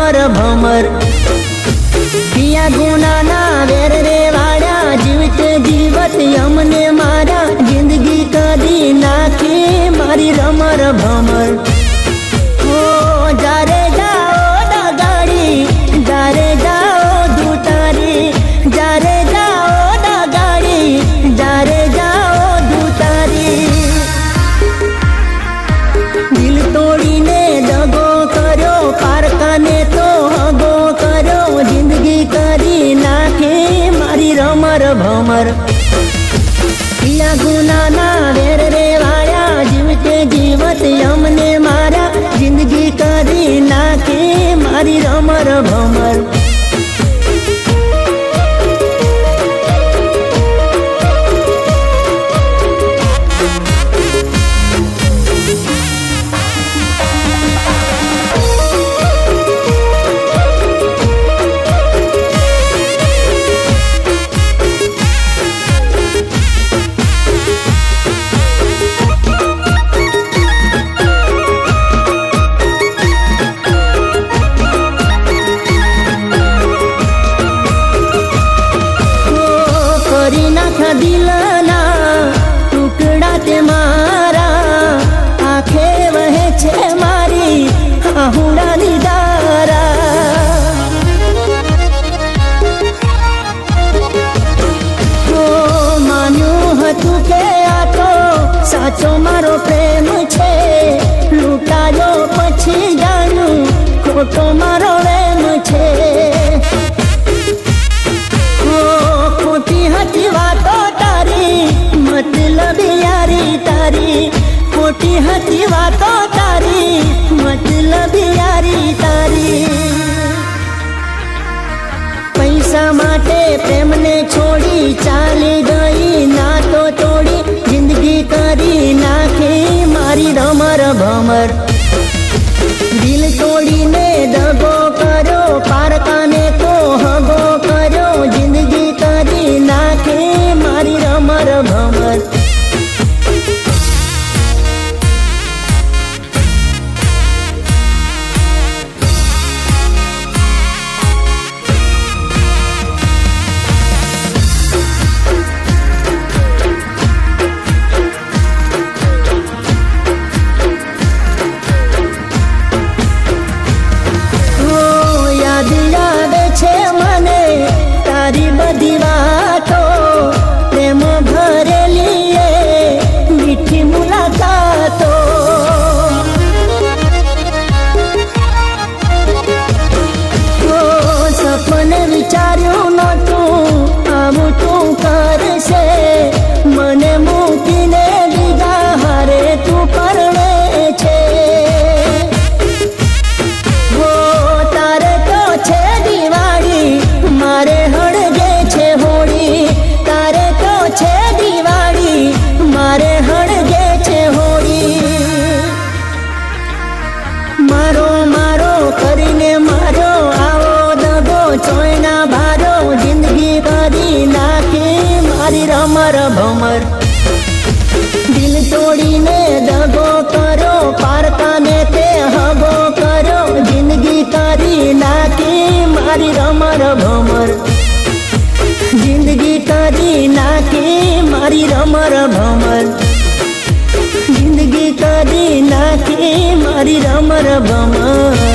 रमर भमर। पिया गुनाना वेर रे वाड़ा जीवते जीवत यमने मारा जिंदगी कदी नाखी मारी रमर भमर। ओ जारे जाओ डगाड़ी जारे जाओ दूतारी जारे जाओ डगाड़ी जारे जाओ दूतारी। दिल तोड़ी ने दगो करो पारका ने तो हगो करो जिंदगी करी नाखे मारी रमर भमर। पिया गुनाना वेर रे वाया जीवते जीवत यमने मारा जिंदगी करी नाखे मारी रमर भमर। दिलना टुकड़ा ते मारा आखे वहे छे मारी आहुड़ा निदारा। तो मान्यू हतु के आ तो साचो मारो प्रेम छे लूटायो पछी जानू खोटो मारो प्रेम छे। खोटी वातो तारी मतलब यारी तारी खोटी हती वातो तारी मतलब यारी तारी। पैसा माटे प्रेम ने छोड़ी चाली गई ना तो तोड़ी जिंदगी करी नाखे मारी रमर भमर। दिल तोड़ी ने दगो करो पारका ने तो हगो करो जिंदगी करी नाखे मारी रमर भमर। तारी बधी वातो प्रेम भरेली मीठी मुलाकातो। ओ सपने विचार्यु नतु आमु तू करशे मने मूकीने बीजा हारे तू परणे छे। ओ तारे तो छे दिवाળી मारे हड़गे छे होड़ी तारे तो छे दिवाળી मारे हड़गे छे होड़ी। मारो मारो करीने मारो आवो दगो चोयना भारो जिंदगी करी नाखे मारी रमर भमर। दिल तोड़ी ने दगो करो पारका ने ते हगो करो जिंदगी करी नाखे मारी रमर भमर। जिंदगी करी नाखे मारी रमर भमर। जिंदगी करी नाखे मारी रमर भमर।